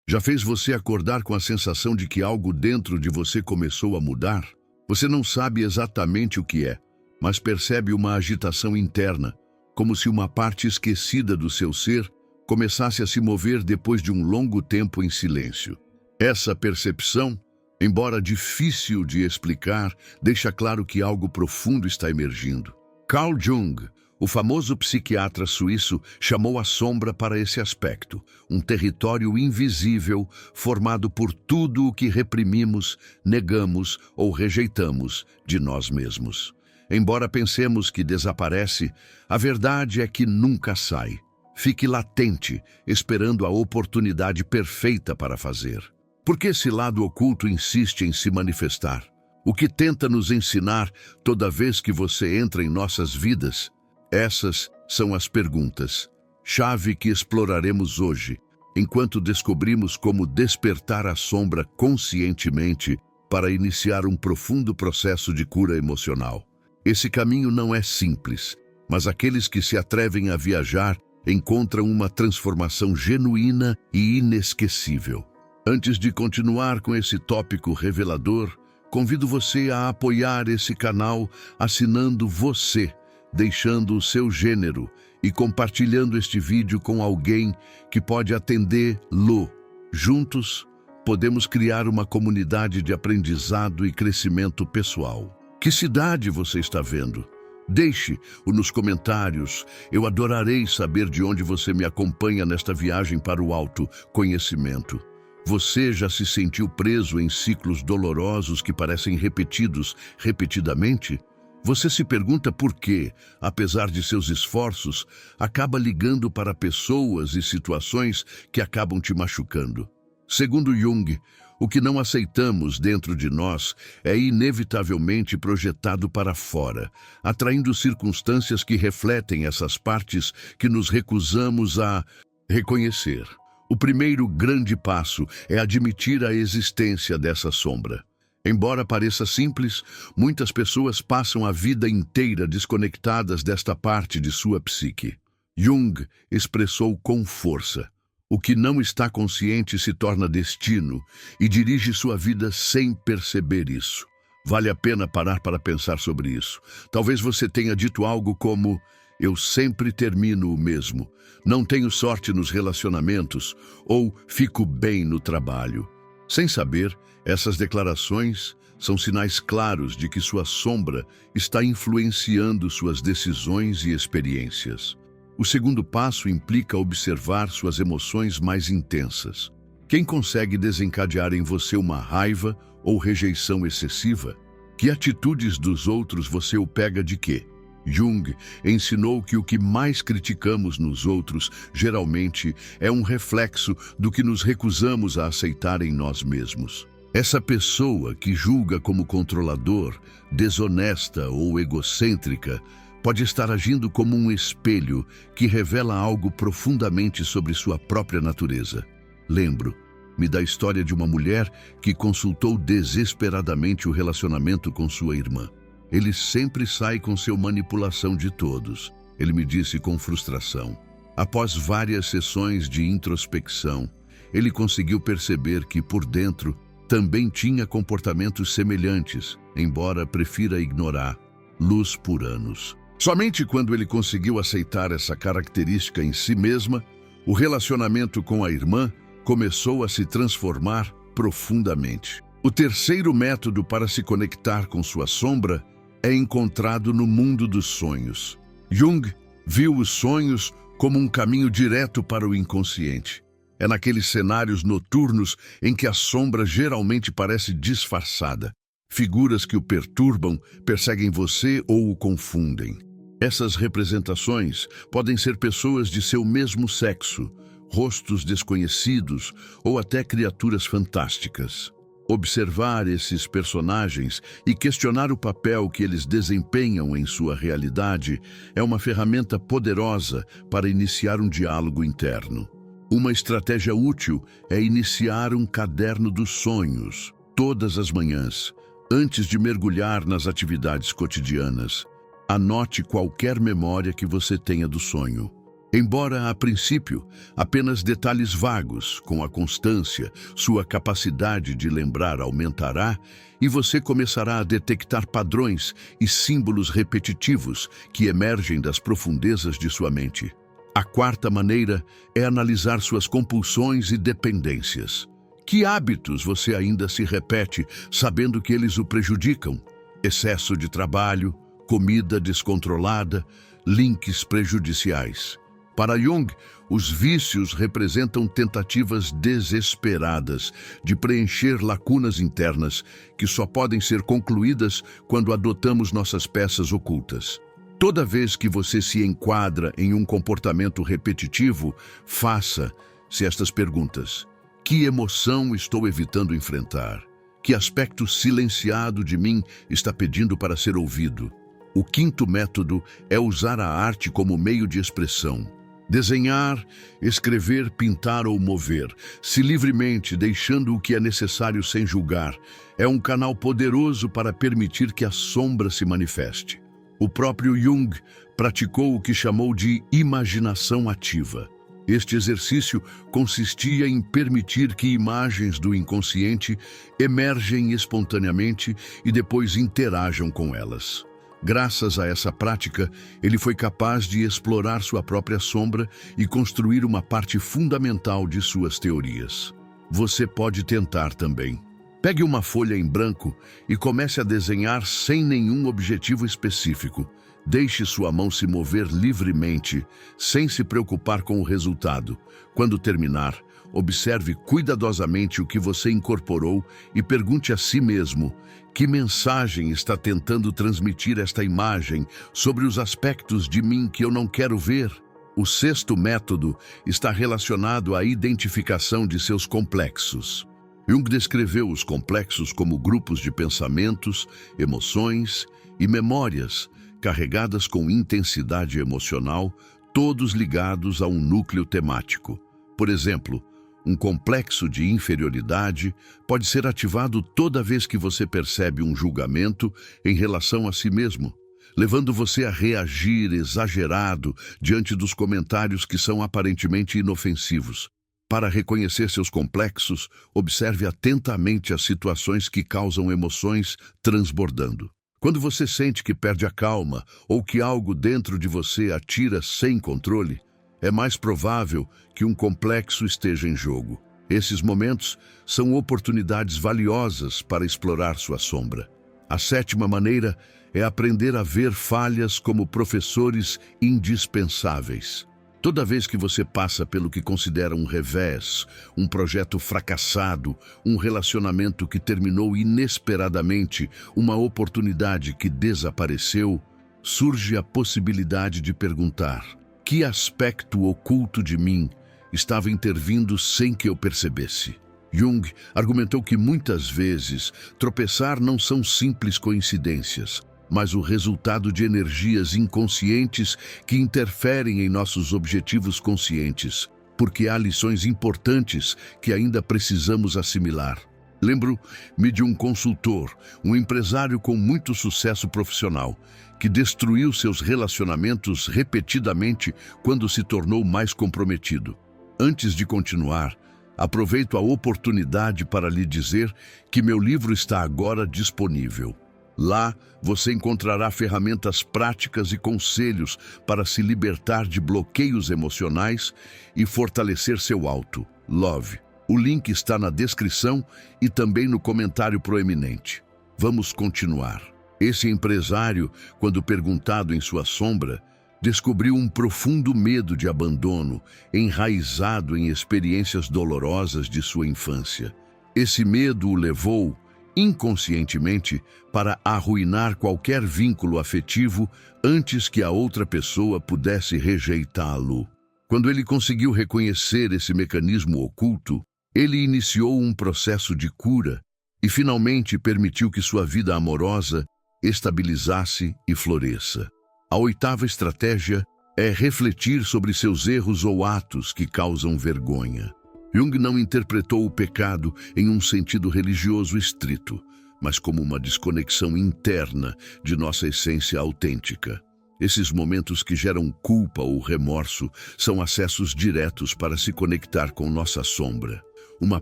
Já fez você acordar com a sensação de que algo dentro de você começou a mudar? Você não sabe exatamente o que é, mas percebe uma agitação interna, como se uma parte esquecida do seu ser começasse a se mover depois de um longo tempo em silêncio. Essa percepção, embora difícil de explicar, deixa claro que algo profundo está emergindo. Carl Jung, o famoso psiquiatra suíço, chamou a sombra para esse aspecto, um território invisível formado por tudo o que reprimimos, negamos ou rejeitamos de nós mesmos. Embora pensemos que desaparece, a verdade é que nunca sai. Fique latente, esperando a oportunidade perfeita para fazer. Por que esse lado oculto insiste em se manifestar? O que tenta nos ensinar toda vez que você entra em nossas vidas? Essas são as perguntas, chave que exploraremos hoje, enquanto descobrimos como despertar a sombra conscientemente para iniciar um profundo processo de cura emocional. Esse caminho não é simples, mas aqueles que se atrevem a viajar encontram uma transformação genuína e inesquecível. Antes de continuar com esse tópico revelador, convido você a apoiar esse canal assinando você, deixando o seu gênero e compartilhando este vídeo com alguém que pode atendê-lo. Juntos, podemos criar uma comunidade de aprendizado e crescimento pessoal. Que cidade você está vendo? Deixe-o nos comentários. Eu adorarei saber de onde você me acompanha nesta viagem para o autoconhecimento. Você já se sentiu preso em ciclos dolorosos que parecem repetidos repetidamente? Você se pergunta por que, apesar de seus esforços, acaba ligando para pessoas e situações que acabam te machucando. Segundo Jung, o que não aceitamos dentro de nós é inevitavelmente projetado para fora, atraindo circunstâncias que refletem essas partes que nos recusamos a reconhecer. O primeiro grande passo é admitir a existência dessa sombra. Embora pareça simples, muitas pessoas passam a vida inteira desconectadas desta parte de sua psique. Jung expressou com força: o que não está consciente se torna destino e dirige sua vida sem perceber isso. Vale a pena parar para pensar sobre isso. Talvez você tenha dito algo como: eu sempre termino o mesmo, não tenho sorte nos relacionamentos ou fico bem no trabalho. Sem saber, essas declarações são sinais claros de que sua sombra está influenciando suas decisões e experiências. O segundo passo implica observar suas emoções mais intensas. Quem consegue desencadear em você uma raiva ou rejeição excessiva? Que atitudes dos outros você o pega de quê? Jung ensinou que o que mais criticamos nos outros, geralmente, é um reflexo do que nos recusamos a aceitar em nós mesmos. Essa pessoa que julga como controlador, desonesta ou egocêntrica pode estar agindo como um espelho que revela algo profundamente sobre sua própria natureza. Lembro-me da história de uma mulher que consultou desesperadamente o relacionamento com sua irmã. Ele sempre sai com sua manipulação de todos, ele me disse com frustração. Após várias sessões de introspecção, ele conseguiu perceber que, por dentro, também tinha comportamentos semelhantes, embora prefira ignorar. Luz por anos. Somente quando ele conseguiu aceitar essa característica em si mesma, o relacionamento com a irmã começou a se transformar profundamente. O terceiro método para se conectar com sua sombra é encontrado no mundo dos sonhos. Jung viu os sonhos como um caminho direto para o inconsciente. É naqueles cenários noturnos em que a sombra geralmente parece disfarçada. Figuras que o perturbam, perseguem você ou o confundem. Essas representações podem ser pessoas de seu mesmo sexo, rostos desconhecidos ou até criaturas fantásticas. Observar esses personagens e questionar o papel que eles desempenham em sua realidade é uma ferramenta poderosa para iniciar um diálogo interno. Uma estratégia útil é iniciar um caderno dos sonhos, todas as manhãs. Antes de mergulhar nas atividades cotidianas, anote qualquer memória que você tenha do sonho. Embora, a princípio, apenas detalhes vagos, com a constância, sua capacidade de lembrar aumentará e você começará a detectar padrões e símbolos repetitivos que emergem das profundezas de sua mente. A quarta maneira é analisar suas compulsões e dependências. Que hábitos você ainda se repete, sabendo que eles o prejudicam? Excesso de trabalho, comida descontrolada, links prejudiciais. Para Jung, os vícios representam tentativas desesperadas de preencher lacunas internas que só podem ser concluídas quando adotamos nossas peças ocultas. Toda vez que você se enquadra em um comportamento repetitivo, faça-se estas perguntas. Que emoção estou evitando enfrentar? Que aspecto silenciado de mim está pedindo para ser ouvido? O quinto método é usar a arte como meio de expressão. Desenhar, escrever, pintar ou mover-se livremente, deixando o que é necessário sem julgar, é um canal poderoso para permitir que a sombra se manifeste. O próprio Jung praticou o que chamou de imaginação ativa. Este exercício consistia em permitir que imagens do inconsciente emergem espontaneamente e depois interajam com elas. Graças a essa prática, ele foi capaz de explorar sua própria sombra e construir uma parte fundamental de suas teorias. Você pode tentar também. Pegue uma folha em branco e comece a desenhar sem nenhum objetivo específico. Deixe sua mão se mover livremente, sem se preocupar com o resultado. Quando terminar, observe cuidadosamente o que você incorporou e pergunte a si mesmo: que mensagem está tentando transmitir esta imagem sobre os aspectos de mim que eu não quero ver? O sexto método está relacionado à identificação de seus complexos. Jung descreveu os complexos como grupos de pensamentos, emoções e memórias carregadas com intensidade emocional, todos ligados a um núcleo temático. Por exemplo, um complexo de inferioridade pode ser ativado toda vez que você percebe um julgamento em relação a si mesmo, levando você a reagir exagerado diante dos comentários que são aparentemente inofensivos. Para reconhecer seus complexos, observe atentamente as situações que causam emoções transbordando. Quando você sente que perde a calma ou que algo dentro de você atira sem controle, é mais provável que um complexo esteja em jogo. Esses momentos são oportunidades valiosas para explorar sua sombra. A sétima maneira é aprender a ver falhas como professores indispensáveis. Toda vez que você passa pelo que considera um revés, um projeto fracassado, um relacionamento que terminou inesperadamente, uma oportunidade que desapareceu, surge a possibilidade de perguntar: que aspecto oculto de mim estava intervindo sem que eu percebesse? Jung argumentou que muitas vezes tropeçar não são simples coincidências, mas o resultado de energias inconscientes que interferem em nossos objetivos conscientes, porque há lições importantes que ainda precisamos assimilar. Lembro-me de um consultor, um empresário com muito sucesso profissional, que destruiu seus relacionamentos repetidamente quando se tornou mais comprometido. Antes de continuar, aproveito a oportunidade para lhe dizer que meu livro está agora disponível. Lá, você encontrará ferramentas práticas e conselhos para se libertar de bloqueios emocionais e fortalecer seu auto-love. O link está na descrição e também no comentário proeminente. Vamos continuar. Esse empresário, quando perguntado em sua sombra, descobriu um profundo medo de abandono, enraizado em experiências dolorosas de sua infância. Esse medo o levou, inconscientemente, para arruinar qualquer vínculo afetivo antes que a outra pessoa pudesse rejeitá-lo. Quando ele conseguiu reconhecer esse mecanismo oculto, ele iniciou um processo de cura e finalmente permitiu que sua vida amorosa estabilizasse e floresça. A oitava estratégia é refletir sobre seus erros ou atos que causam vergonha. Jung não interpretou o pecado em um sentido religioso estrito, mas como uma desconexão interna de nossa essência autêntica. Esses momentos que geram culpa ou remorso são acessos diretos para se conectar com nossa sombra. Uma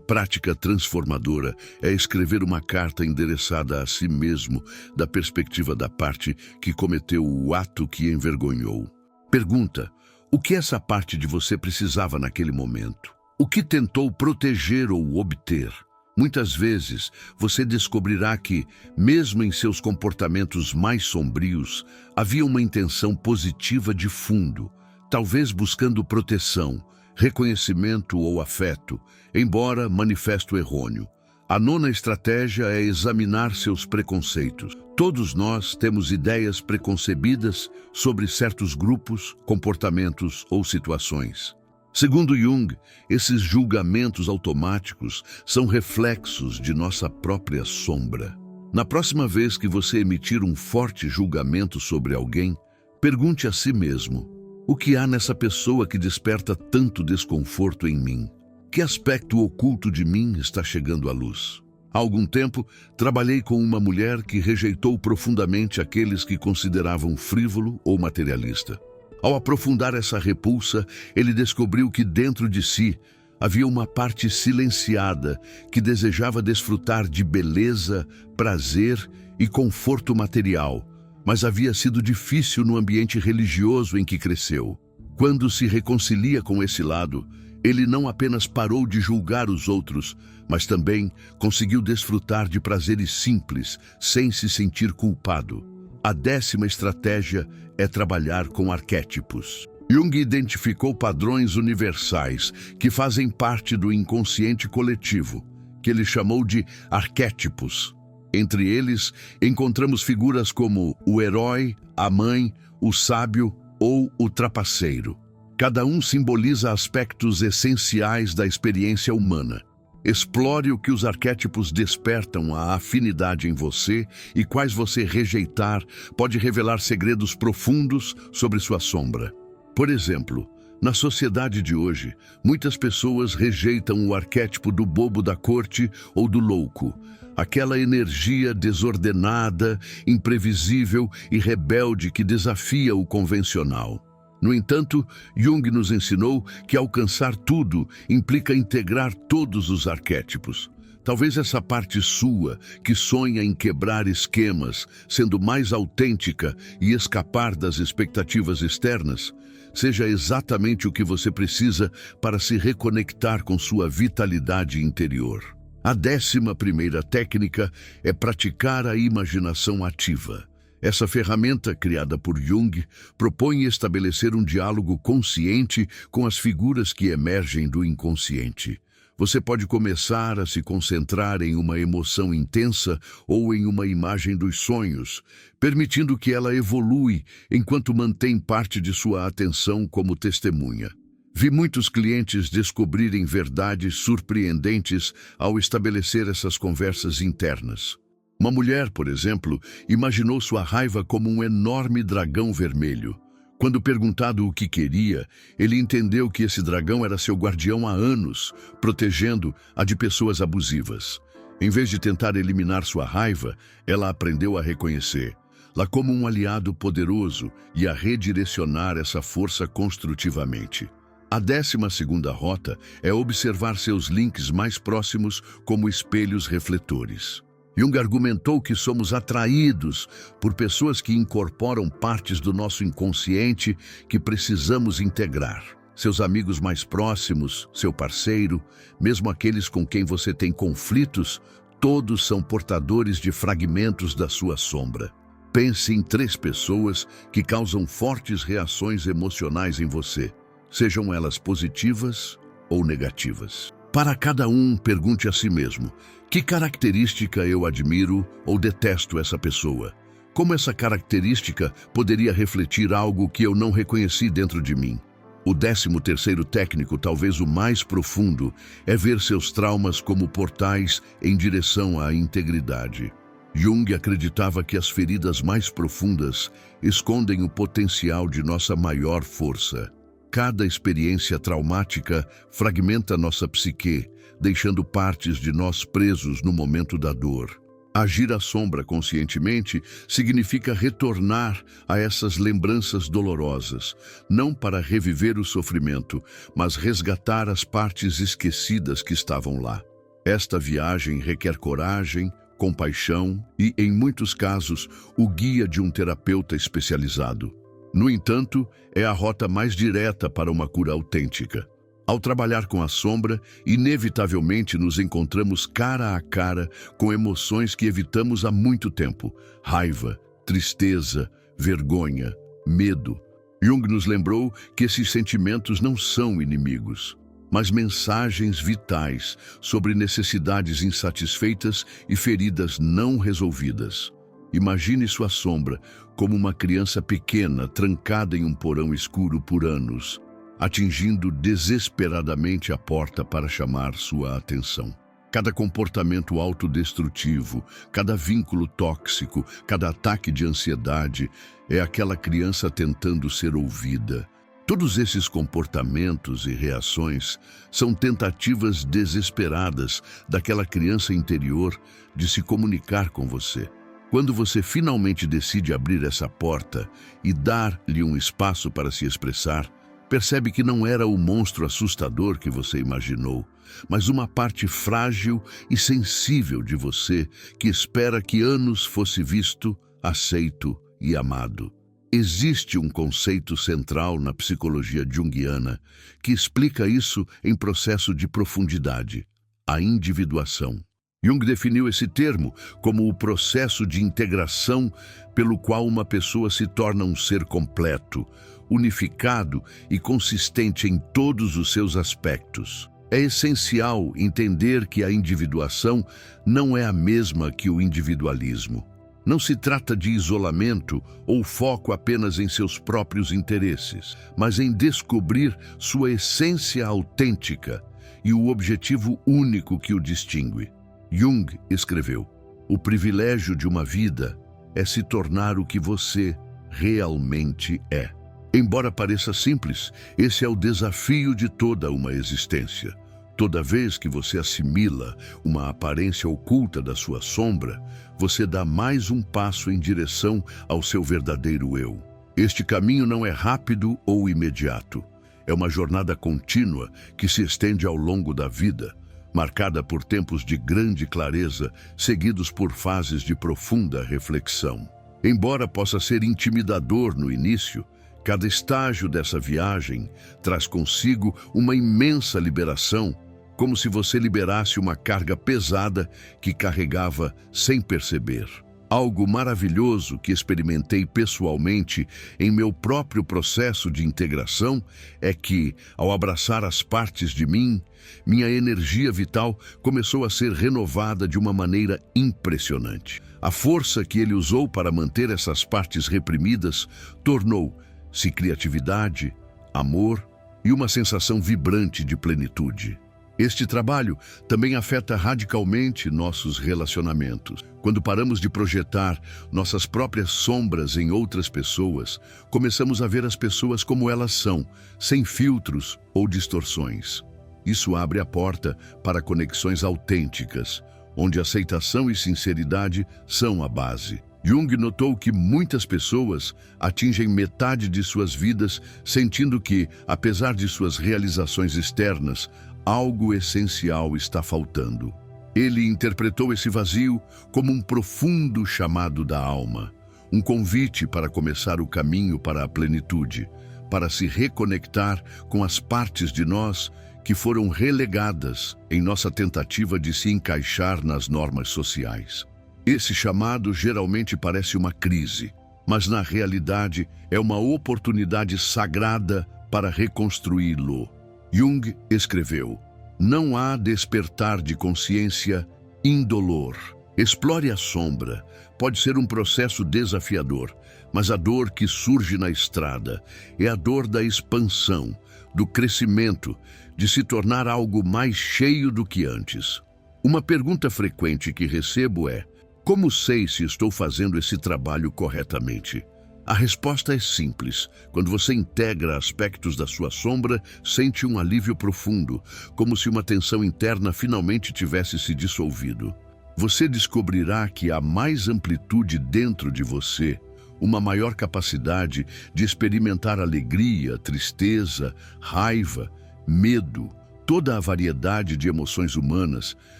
prática transformadora é escrever uma carta endereçada a si mesmo, da perspectiva da parte que cometeu o ato que envergonhou. Pergunta: o que essa parte de você precisava naquele momento? O que tentou proteger ou obter? Muitas vezes, você descobrirá que, mesmo em seus comportamentos mais sombrios, havia uma intenção positiva de fundo, talvez buscando proteção, reconhecimento ou afeto, embora manifesto errôneo. A nona estratégia é examinar seus preconceitos. Todos nós temos ideias preconcebidas sobre certos grupos, comportamentos ou situações. Segundo Jung, esses julgamentos automáticos são reflexos de nossa própria sombra. Na próxima vez que você emitir um forte julgamento sobre alguém, pergunte a si mesmo: o que há nessa pessoa que desperta tanto desconforto em mim? Que aspecto oculto de mim está chegando à luz? Há algum tempo, trabalhei com uma mulher que rejeitou profundamente aqueles que consideravam frívolo ou materialista. Ao aprofundar essa repulsa, ele descobriu que dentro de si havia uma parte silenciada que desejava desfrutar de beleza, prazer e conforto material, mas havia sido difícil no ambiente religioso em que cresceu. Quando se reconcilia com esse lado, ele não apenas parou de julgar os outros, mas também conseguiu desfrutar de prazeres simples, sem se sentir culpado. A 10ª estratégia é trabalhar com arquétipos. Jung identificou padrões universais que fazem parte do inconsciente coletivo, que ele chamou de arquétipos. Entre eles, encontramos figuras como o herói, a mãe, o sábio ou o trapaceiro. Cada um simboliza aspectos essenciais da experiência humana. Explore o que os arquétipos despertam a afinidade em você e quais você rejeitar pode revelar segredos profundos sobre sua sombra. Por exemplo, na sociedade de hoje, muitas pessoas rejeitam o arquétipo do bobo da corte ou do louco, aquela energia desordenada, imprevisível e rebelde que desafia o convencional. No entanto, Jung nos ensinou que alcançar tudo implica integrar todos os arquétipos. Talvez essa parte sua, que sonha em quebrar esquemas, sendo mais autêntica e escapar das expectativas externas, seja exatamente o que você precisa para se reconectar com sua vitalidade interior. A 11ª técnica é praticar a imaginação ativa. Essa ferramenta, criada por Jung, propõe estabelecer um diálogo consciente com as figuras que emergem do inconsciente. Você pode começar a se concentrar em uma emoção intensa ou em uma imagem dos sonhos, permitindo que ela evolui enquanto mantém parte de sua atenção como testemunha. Vi muitos clientes descobrirem verdades surpreendentes ao estabelecer essas conversas internas. Uma mulher, por exemplo, imaginou sua raiva como um enorme dragão vermelho. Quando perguntado o que queria, ele entendeu que esse dragão era seu guardião há anos, protegendo-a de pessoas abusivas. Em vez de tentar eliminar sua raiva, ela aprendeu a reconhecê-la como um aliado poderoso e a redirecionar essa força construtivamente. A 12ª rota é observar seus links mais próximos como espelhos refletores. Jung argumentou que somos atraídos por pessoas que incorporam partes do nosso inconsciente que precisamos integrar. Seus amigos mais próximos, seu parceiro, mesmo aqueles com quem você tem conflitos, todos são portadores de fragmentos da sua sombra. Pense em 3 pessoas que causam fortes reações emocionais em você, sejam elas positivas ou negativas. Para cada um, pergunte a si mesmo: que característica eu admiro ou detesto essa pessoa? Como essa característica poderia refletir algo que eu não reconheci dentro de mim? O 13º técnico, talvez o mais profundo, é ver seus traumas como portais em direção à integridade. Jung acreditava que as feridas mais profundas escondem o potencial de nossa maior força. Cada experiência traumática fragmenta nossa psique, deixando partes de nós presos no momento da dor. Agir à sombra conscientemente significa retornar a essas lembranças dolorosas, não para reviver o sofrimento, mas resgatar as partes esquecidas que estavam lá. Esta viagem requer coragem, compaixão e, em muitos casos, o guia de um terapeuta especializado. No entanto, é a rota mais direta para uma cura autêntica. Ao trabalhar com a sombra, inevitavelmente nos encontramos cara a cara com emoções que evitamos há muito tempo: raiva, tristeza, vergonha, medo. Jung nos lembrou que esses sentimentos não são inimigos, mas mensagens vitais sobre necessidades insatisfeitas e feridas não resolvidas. Imagine sua sombra como uma criança pequena trancada em um porão escuro por anos, atingindo desesperadamente a porta para chamar sua atenção. Cada comportamento autodestrutivo, cada vínculo tóxico, cada ataque de ansiedade é aquela criança tentando ser ouvida. Todos esses comportamentos e reações são tentativas desesperadas daquela criança interior de se comunicar com você. Quando você finalmente decide abrir essa porta e dar-lhe um espaço para se expressar, percebe que não era o monstro assustador que você imaginou, mas uma parte frágil e sensível de você que espera que anos fosse visto, aceito e amado. Existe um conceito central na psicologia junguiana que explica isso em processo de profundidade: a individuação. Jung definiu esse termo como o processo de integração pelo qual uma pessoa se torna um ser completo, unificado e consistente em todos os seus aspectos. É essencial entender que a individuação não é a mesma que o individualismo. Não se trata de isolamento ou foco apenas em seus próprios interesses, mas em descobrir sua essência autêntica e o objetivo único que o distingue. Jung escreveu: "O privilégio de uma vida é se tornar o que você realmente é." Embora pareça simples, esse é o desafio de toda uma existência. Toda vez que você assimila uma aparência oculta da sua sombra, você dá mais um passo em direção ao seu verdadeiro eu. Este caminho não é rápido ou imediato. É uma jornada contínua que se estende ao longo da vida, marcada por tempos de grande clareza, seguidos por fases de profunda reflexão. Embora possa ser intimidador no início, cada estágio dessa viagem traz consigo uma imensa liberação, como se você liberasse uma carga pesada que carregava sem perceber. Algo maravilhoso que experimentei pessoalmente em meu próprio processo de integração é que, ao abraçar as partes de mim, minha energia vital começou a ser renovada de uma maneira impressionante. A força que ele usou para manter essas partes reprimidas tornou-se criatividade, amor e uma sensação vibrante de plenitude. Este trabalho também afeta radicalmente nossos relacionamentos. Quando paramos de projetar nossas próprias sombras em outras pessoas, começamos a ver as pessoas como elas são, sem filtros ou distorções. Isso abre a porta para conexões autênticas, onde aceitação e sinceridade são a base. Jung notou que muitas pessoas atingem metade de suas vidas sentindo que, apesar de suas realizações externas, algo essencial está faltando. Ele interpretou esse vazio como um profundo chamado da alma, um convite para começar o caminho para a plenitude, para se reconectar com as partes de nós que foram relegadas em nossa tentativa de se encaixar nas normas sociais. Esse chamado geralmente parece uma crise, mas na realidade é uma oportunidade sagrada para reconstruí-lo. Jung escreveu: "Não há despertar de consciência indolor." Explore a sombra. Pode ser um processo desafiador, mas a dor que surge na estrada é a dor da expansão, do crescimento, de se tornar algo mais cheio do que antes. Uma pergunta frequente que recebo é: como sei se estou fazendo esse trabalho corretamente? A resposta é simples. Quando você integra aspectos da sua sombra, sente um alívio profundo, como se uma tensão interna finalmente tivesse se dissolvido. você descobrirá que há mais amplitude dentro de você, uma maior capacidade de experimentar alegria, tristeza, raiva, medo, toda a variedade de emoções humanas,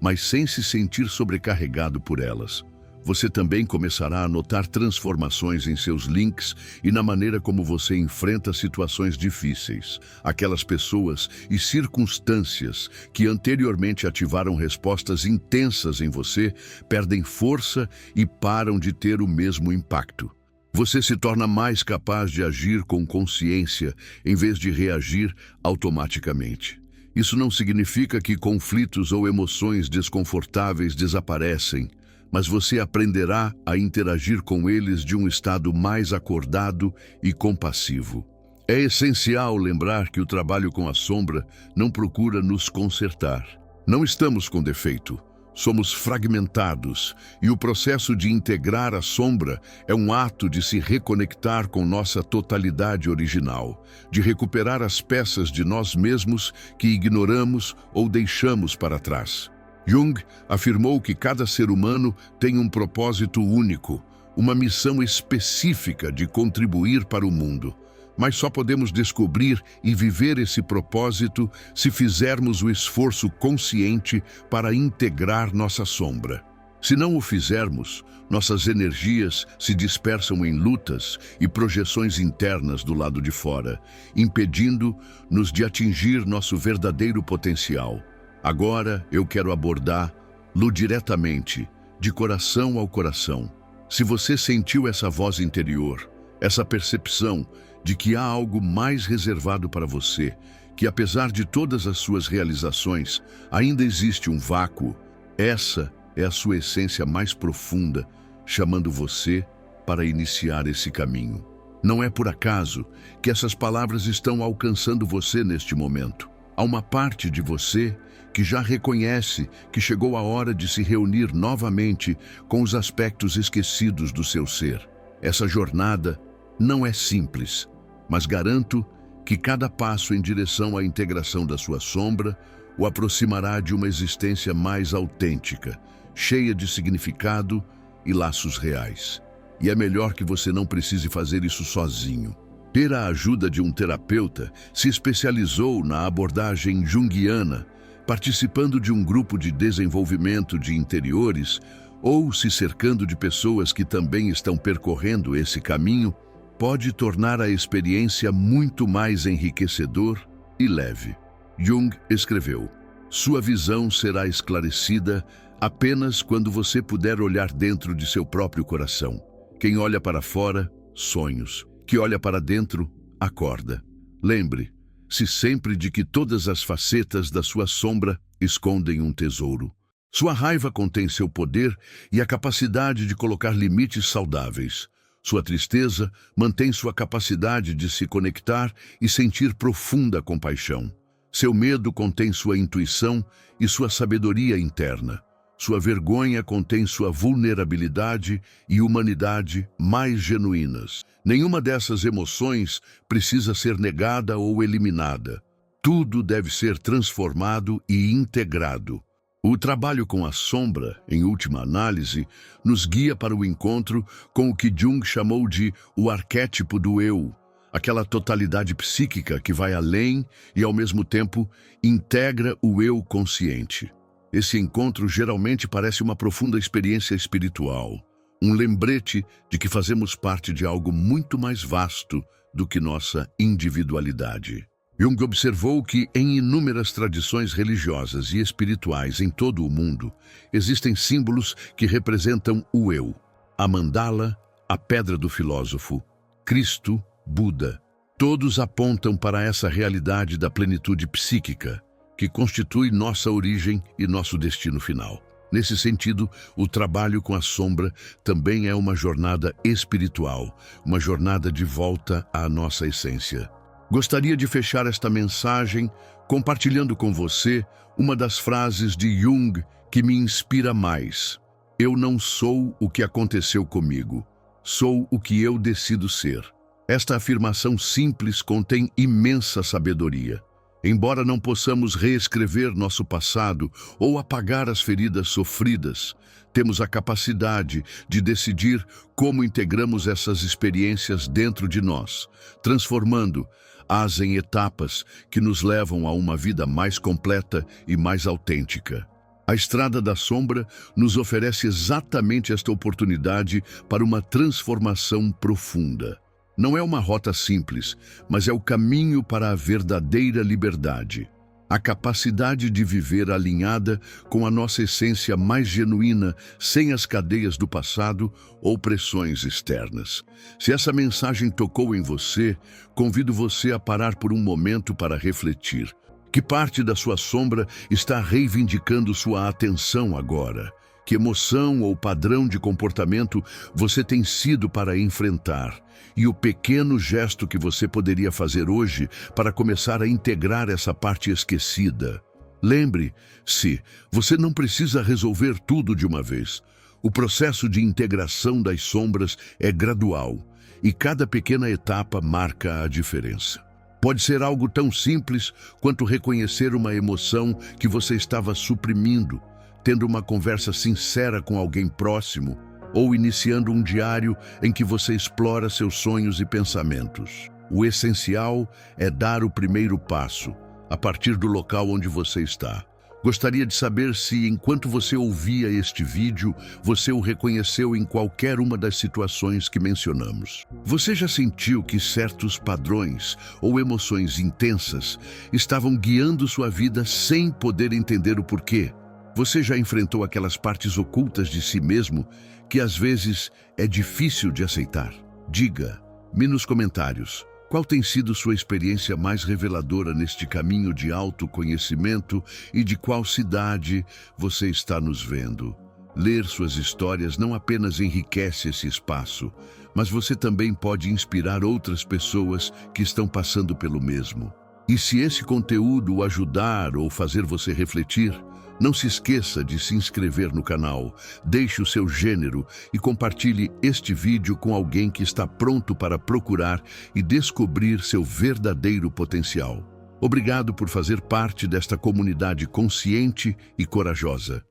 mas sem se sentir sobrecarregado por elas. Você também começará a notar transformações em seus links e na maneira como você enfrenta situações difíceis. Aquelas pessoas e circunstâncias que anteriormente ativaram respostas intensas em você perdem força e param de ter o mesmo impacto. Você se torna mais capaz de agir com consciência em vez de reagir automaticamente. Isso não significa que conflitos ou emoções desconfortáveis desaparecem, mas você aprenderá a interagir com eles de um estado mais acordado e compassivo. É essencial lembrar que o trabalho com a sombra não procura nos consertar. Não estamos com defeito, somos fragmentados, e o processo de integrar a sombra é um ato de se reconectar com nossa totalidade original, de recuperar as peças de nós mesmos que ignoramos ou deixamos para trás. Jung afirmou que cada ser humano tem um propósito único, uma missão específica de contribuir para o mundo. Mas só podemos descobrir e viver esse propósito se fizermos o esforço consciente para integrar nossa sombra. Se não o fizermos, nossas energias se dispersam em lutas e projeções internas do lado de fora, impedindo-nos de atingir nosso verdadeiro potencial. Agora eu quero abordá-lo diretamente, de coração ao coração. Se você sentiu essa voz interior, essa percepção de que há algo mais reservado para você, que apesar de todas as suas realizações, ainda existe um vácuo, essa é a sua essência mais profunda, chamando você para iniciar esse caminho. Não é por acaso que essas palavras estão alcançando você neste momento. Há uma parte de você que já reconhece que chegou a hora de se reunir novamente com os aspectos esquecidos do seu ser. Essa jornada não é simples, mas garanto que cada passo em direção à integração da sua sombra o aproximará de uma existência mais autêntica, cheia de significado e laços reais. E é melhor que você não precise fazer isso sozinho. Ter a ajuda de um terapeuta se especializou na abordagem junguiana, participando de um grupo de desenvolvimento de interiores ou se cercando de pessoas que também estão percorrendo esse caminho, pode tornar a experiência muito mais enriquecedor e leve. Jung escreveu: "Sua visão será esclarecida apenas quando você puder olhar dentro de seu próprio coração. Quem olha para fora, sonhos. Que olha para dentro, acorda. Lembre-se sempre de que todas as facetas da sua sombra escondem um tesouro. Sua raiva contém seu poder e a capacidade de colocar limites saudáveis. Sua tristeza mantém sua capacidade de se conectar e sentir profunda compaixão. Seu medo contém sua intuição e sua sabedoria interna. Sua vergonha contém sua vulnerabilidade e humanidade mais genuínas. Nenhuma dessas emoções precisa ser negada ou eliminada. Tudo deve ser transformado e integrado. O trabalho com a sombra, em última análise, nos guia para o encontro com o que Jung chamou de o arquétipo do eu, aquela totalidade psíquica que vai além e, ao mesmo tempo, integra o eu consciente. Esse encontro geralmente parece uma profunda experiência espiritual, um lembrete de que fazemos parte de algo muito mais vasto do que nossa individualidade. Jung observou que, em inúmeras tradições religiosas e espirituais em todo o mundo, existem símbolos que representam o eu. A mandala, a pedra do filósofo, Cristo, Buda. Todos apontam para essa realidade da plenitude psíquica, que constitui nossa origem e nosso destino final. Nesse sentido, o trabalho com a sombra também é uma jornada espiritual, uma jornada de volta à nossa essência. Gostaria de fechar esta mensagem compartilhando com você uma das frases de Jung que me inspira mais. Eu não sou o que aconteceu comigo, sou o que eu decido ser. Esta afirmação simples contém imensa sabedoria. Embora não possamos reescrever nosso passado ou apagar as feridas sofridas, temos a capacidade de decidir como integramos essas experiências dentro de nós, transformando-as em etapas que nos levam a uma vida mais completa e mais autêntica. A Estrada da Sombra nos oferece exatamente esta oportunidade para uma transformação profunda. Não é uma rota simples, mas é o caminho para a verdadeira liberdade. A capacidade de viver alinhada com a nossa essência mais genuína, sem as cadeias do passado ou pressões externas. Se essa mensagem tocou em você, convido você a parar por um momento para refletir. Que parte da sua sombra está reivindicando sua atenção agora? Que emoção ou padrão de comportamento você tem sido para enfrentar? E o pequeno gesto que você poderia fazer hoje para começar a integrar essa parte esquecida? Lembre-se, você não precisa resolver tudo de uma vez. O processo de integração das sombras é gradual e cada pequena etapa marca a diferença. Pode ser algo tão simples quanto reconhecer uma emoção que você estava suprimindo, tendo uma conversa sincera com alguém próximo, ou iniciando um diário em que você explora seus sonhos e pensamentos. O essencial é dar o primeiro passo, a partir do local onde você está. Gostaria de saber se, enquanto você ouvia este vídeo, você o reconheceu em qualquer uma das situações que mencionamos. Você já sentiu que certos padrões ou emoções intensas estavam guiando sua vida sem poder entender o porquê? Você já enfrentou aquelas partes ocultas de si mesmo que às vezes é difícil de aceitar? Diga-me nos comentários. Qual tem sido sua experiência mais reveladora neste caminho de autoconhecimento e de qual cidade você está nos vendo? Ler suas histórias não apenas enriquece esse espaço, mas você também pode inspirar outras pessoas que estão passando pelo mesmo. E se esse conteúdo o ajudar ou fazer você refletir, não se esqueça de se inscrever no canal, deixe o seu gênero e compartilhe este vídeo com alguém que está pronto para procurar e descobrir seu verdadeiro potencial. Obrigado por fazer parte desta comunidade consciente e corajosa.